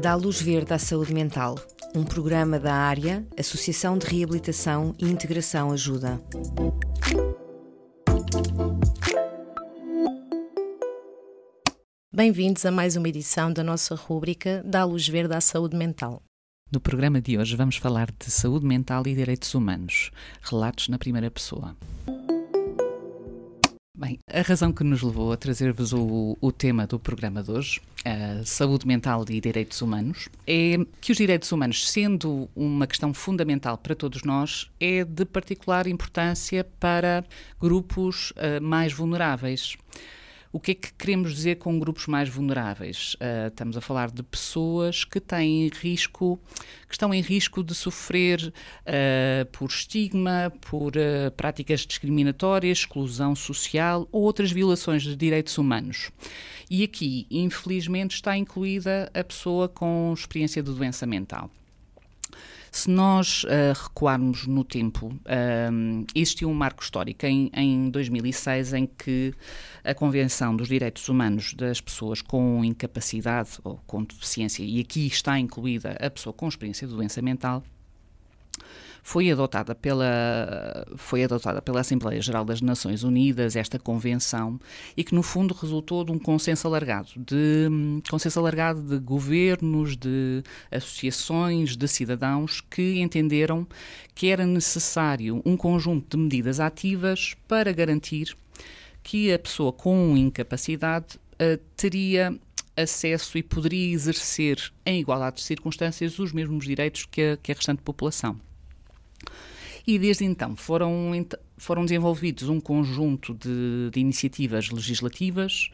Dá luz verde à saúde mental, um programa da área, Associação de Reabilitação e Integração Ajuda. Bem-vindos a mais uma edição da nossa rúbrica Dá luz verde à saúde mental. No programa de hoje vamos falar de saúde mental e direitos humanos, relatos na primeira pessoa. Bem, a razão que nos levou a trazer-vos o tema do programa de hoje, a saúde mental e direitos humanos, é que os direitos humanos, sendo uma questão fundamental para todos nós, é de particular importância para grupos mais vulneráveis. O que é que queremos dizer com grupos mais vulneráveis? Estamos a falar de pessoas que têm risco, que estão em risco de sofrer por estigma, por práticas discriminatórias, exclusão social ou outras violações de direitos humanos. E aqui, infelizmente, está incluída a pessoa com experiência de doença mental. Se nós recuarmos no tempo, existiu um marco histórico em 2006 em que a Convenção dos Direitos Humanos das Pessoas com Incapacidade ou com Deficiência, e aqui está incluída a pessoa com experiência de doença mental, foi adotada pela Assembleia Geral das Nações Unidas, esta convenção, e que no fundo resultou de um consenso alargado de governos, de associações, de cidadãos que entenderam que era necessário um conjunto de medidas ativas para garantir que a pessoa com incapacidade teria acesso e poderia exercer em igualdade de circunstâncias os mesmos direitos que a restante população. E desde então foram desenvolvidos um conjunto de iniciativas legislativas.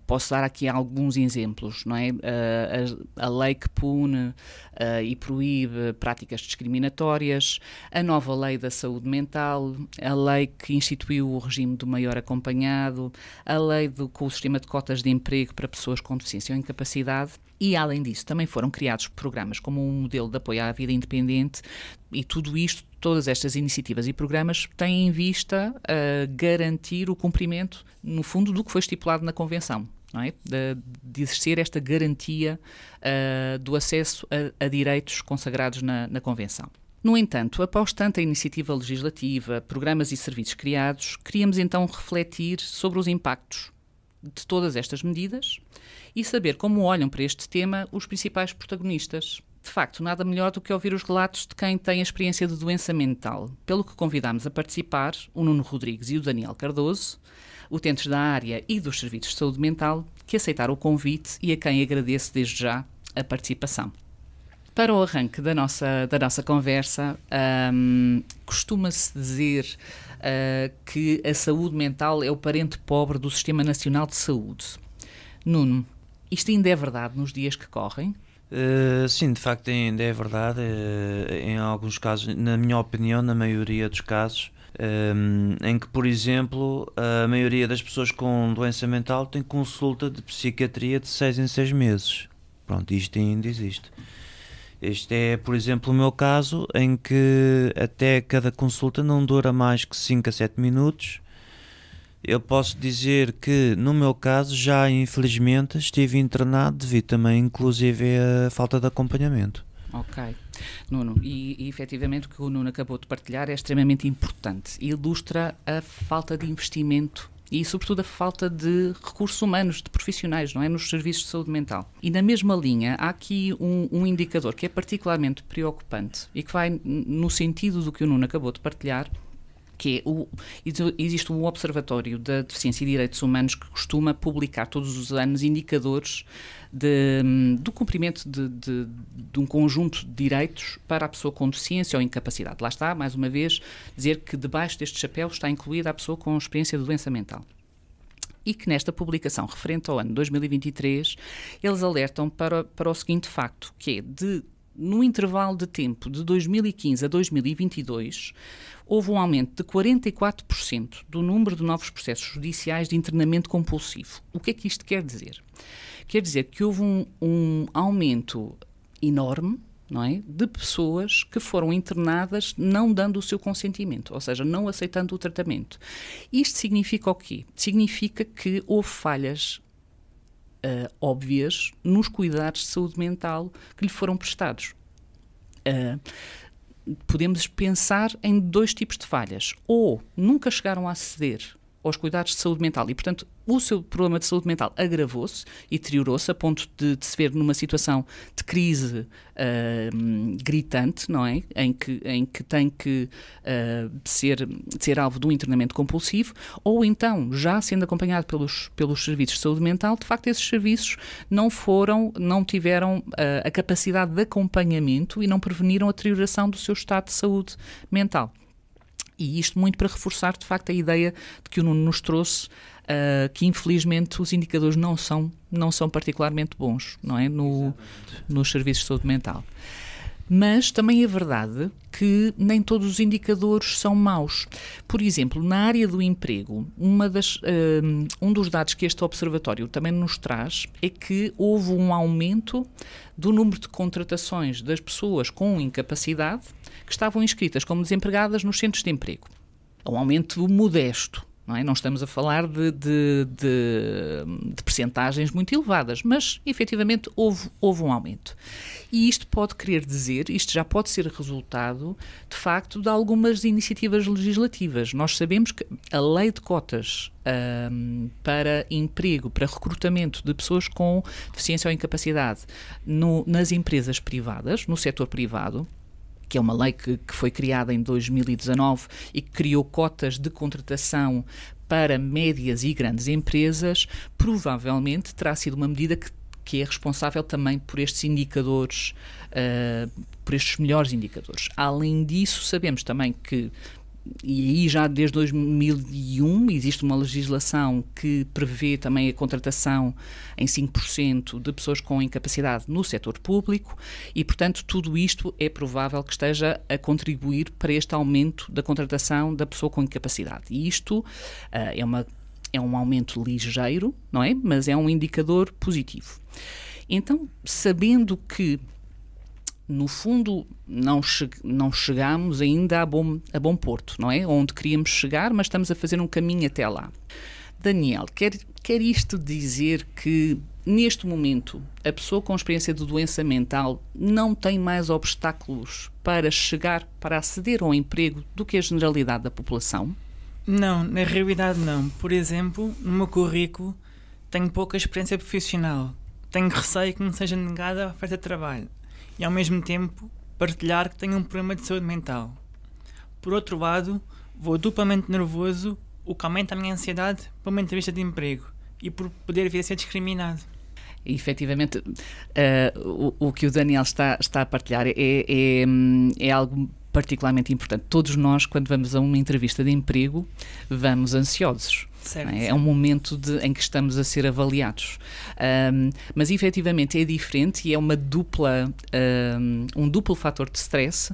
Posso dar aqui alguns exemplos, não é? A lei que pune e proíbe práticas discriminatórias, a nova lei da saúde mental, a lei que instituiu o regime do maior acompanhado, a lei com o sistema de cotas de emprego para pessoas com deficiência ou incapacidade. E, além disso, também foram criados programas como um modelo de apoio à vida independente, e tudo isto, todas estas iniciativas e programas têm em vista garantir o cumprimento, no fundo, do que foi estipulado na Convenção, não é? De exercer esta garantia do acesso a direitos consagrados na Convenção. No entanto, após tanta iniciativa legislativa, programas e serviços criados, queríamos então refletir sobre os impactos de todas estas medidas e saber como olham para este tema os principais protagonistas. De facto, nada melhor do que ouvir os relatos de quem tem a experiência de doença mental, pelo que convidámos a participar o Nuno Rodrigues e o Daniel Cardoso, utentes da área e dos serviços de saúde mental, que aceitaram o convite e a quem agradeço desde já a participação. Para o arranque da nossa conversa, costuma-se dizer que a saúde mental é o parente pobre do Sistema Nacional de Saúde. Nuno, isto ainda é verdade nos dias que correm? Sim, de facto ainda é verdade. Em alguns casos, na minha opinião, na maioria dos casos, em que, por exemplo, a maioria das pessoas com doença mental tem consulta de psiquiatria de 6 em 6 meses. Pronto, isto ainda existe. Este é, por exemplo, o meu caso, em que até cada consulta não dura mais que 5 a 7 minutos. Eu posso dizer que, no meu caso, já infelizmente estive internado devido também, inclusive, à falta de acompanhamento. Ok. Nuno, e efetivamente o que o Nuno acabou de partilhar é extremamente importante. Ilustra a falta de investimento e, sobretudo, a falta de recursos humanos, de profissionais, não é? Nos serviços de saúde mental. E na mesma linha, há aqui um indicador que é particularmente preocupante e que vai no sentido do que o Nuno acabou de partilhar, que é existe um observatório da deficiência e direitos humanos que costuma publicar todos os anos indicadores do cumprimento de um conjunto de direitos para a pessoa com deficiência ou incapacidade. Lá está, mais uma vez, dizer que debaixo deste chapéu está incluída a pessoa com experiência de doença mental. E que nesta publicação referente ao ano 2023, eles alertam para o seguinte facto, que é no intervalo de tempo de 2015 a 2022, houve um aumento de 44% do número de novos processos judiciais de internamento compulsivo. O que é que isto quer dizer? Quer dizer que houve um aumento enorme, não é, de pessoas que foram internadas não dando o seu consentimento, ou seja, não aceitando o tratamento. Isto significa o quê? Significa que houve falhas óbvias nos cuidados de saúde mental que lhe foram prestados. Podemos pensar em 2 tipos de falhas. Ou nunca chegaram a aceder aos cuidados de saúde mental e, portanto, o seu problema de saúde mental agravou-se e deteriorou-se a ponto de se ver numa situação de crise gritante, não é? Em que tem que ser alvo de um internamento compulsivo, ou então, já sendo acompanhado pelos serviços de saúde mental, de facto esses serviços não tiveram a capacidade de acompanhamento e não preveniram a deterioração do seu estado de saúde mental. E isto muito para reforçar, de facto, a ideia de que o Nuno nos trouxe, que infelizmente os indicadores não são particularmente bons, não é? Nos serviços de saúde mental. Mas também é verdade que nem todos os indicadores são maus. Por exemplo, na área do emprego, um dos dados que este observatório também nos traz é que houve um aumento do número de contratações das pessoas com incapacidade que estavam inscritas como desempregadas nos centros de emprego. É um aumento modesto. Não é? Não estamos a falar de percentagens muito elevadas, mas efetivamente houve um aumento. E isto já pode ser resultado, de facto, de algumas iniciativas legislativas. Nós sabemos que a lei de cotas para emprego, para recrutamento de pessoas com deficiência ou incapacidade nas empresas privadas, no setor privado, que é uma lei que foi criada em 2019 e que criou cotas de contratação para médias e grandes empresas, provavelmente terá sido uma medida que é responsável também por estes indicadores, por estes melhores indicadores. Além disso, sabemos também que, e aí já desde 2001 existe uma legislação que prevê também a contratação em 5% de pessoas com incapacidade no setor público e, portanto, tudo isto é provável que esteja a contribuir para este aumento da contratação da pessoa com incapacidade. E isto é um aumento ligeiro, não é? Mas é um indicador positivo. Então, sabendo que no fundo, não chegamos ainda a bom porto, não é? Onde queríamos chegar, mas estamos a fazer um caminho até lá. Daniel, quer isto dizer que, neste momento, a pessoa com experiência de doença mental não tem mais obstáculos para aceder ao emprego do que a generalidade da população? Não, na realidade não. Por exemplo, no meu currículo tenho pouca experiência profissional. Tenho receio que me seja negada a oferta de trabalho. E, ao mesmo tempo, partilhar que tenho um problema de saúde mental. Por outro lado, vou duplamente nervoso, o que aumenta a minha ansiedade para uma entrevista de emprego e por poder vir a ser discriminado. E, efetivamente, o que o Daniel está a partilhar é algo particularmente importante. Todos nós, quando vamos a uma entrevista de emprego, vamos ansiosos. Certo. É um momento em que estamos a ser avaliados. Mas, efetivamente, é diferente e é um duplo fator de stress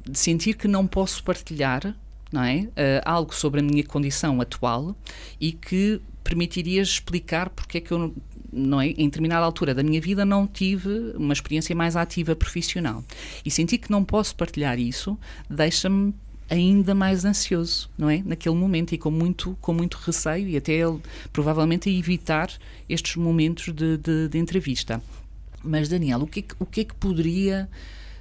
de sentir que não posso partilhar, não é? Algo sobre a minha condição atual e que permitiria explicar porque é que eu, não é, em determinada altura da minha vida não tive uma experiência mais ativa profissional. E sentir que não posso partilhar isso deixa-me ainda mais ansioso, não é? Naquele momento e com muito receio e até provavelmente a evitar estes momentos de entrevista. Mas, Daniel, o que é que poderia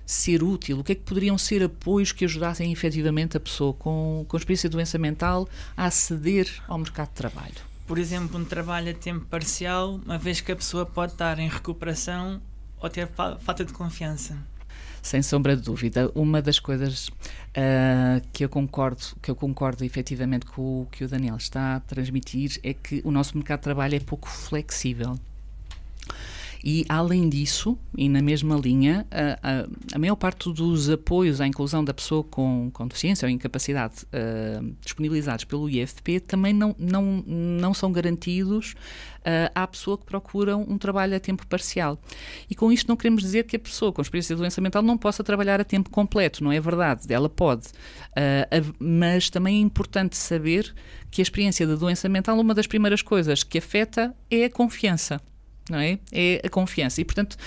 ser útil? O que é que poderiam ser apoios que ajudassem efetivamente a pessoa com experiência de doença mental a aceder ao mercado de trabalho? Por exemplo, um trabalho a tempo parcial, uma vez que a pessoa pode estar em recuperação ou ter falta de confiança. Sem sombra de dúvida. Uma das coisas que eu concordo efetivamente com o que o Daniel está a transmitir é que o nosso mercado de trabalho é pouco flexível. E, além disso, e na mesma linha, a maior parte dos apoios à inclusão da pessoa com deficiência ou incapacidade disponibilizados pelo IFP também não são garantidos à pessoa que procura um trabalho a tempo parcial. E com isto não queremos dizer que a pessoa com experiência de doença mental não possa trabalhar a tempo completo, não é verdade, ela pode. Mas também é importante saber que a experiência de doença mental, uma das primeiras coisas que afeta é a confiança. Não é? É a confiança e, portanto,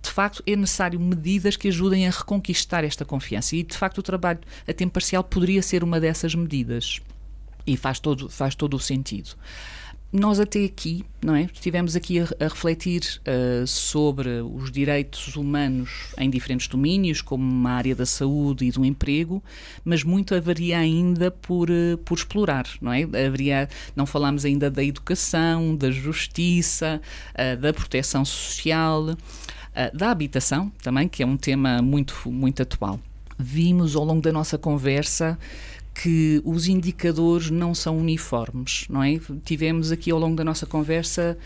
de facto é necessário medidas que ajudem a reconquistar esta confiança e, de facto, o trabalho a tempo parcial poderia ser uma dessas medidas e faz todo o sentido. nós até aqui, não é? Estivemos aqui a refletir sobre os direitos humanos em diferentes domínios, como a área da saúde e do emprego, mas muito haveria ainda por explorar, não é? Não falámos ainda da educação, da justiça, da proteção social, da habitação também, que é um tema muito, muito atual. Vimos ao longo da nossa conversa que os indicadores não são uniformes, não é? Tivemos aqui ao longo da nossa conversa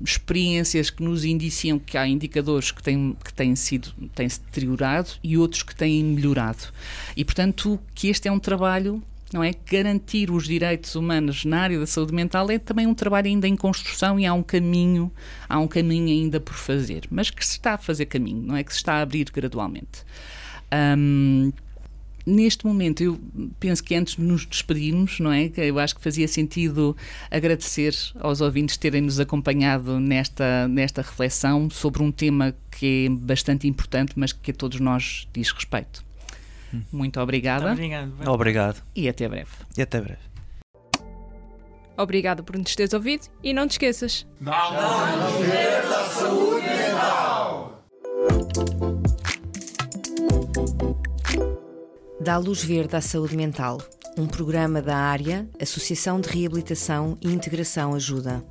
experiências que nos indiciam que há indicadores que têm-se deteriorado e outros que têm melhorado. E, portanto, que este é um trabalho, não é? Garantir os direitos humanos na área da saúde mental é também um trabalho ainda em construção e há um caminho ainda por fazer, mas que se está a fazer caminho, não é? Que se está a abrir gradualmente. Neste momento, eu penso que antes de nos despedirmos, não é? Eu acho que fazia sentido agradecer aos ouvintes terem-nos acompanhado nesta reflexão sobre um tema que é bastante importante, mas que a todos nós diz respeito. Muito obrigada. Muito Obrigado. E até breve. Obrigada por nos teres ouvido e não te esqueças. Dá-nos ver da saúde mental. Dá luz verde à saúde mental, um programa da área, Associação de Reabilitação e Integração Ajuda.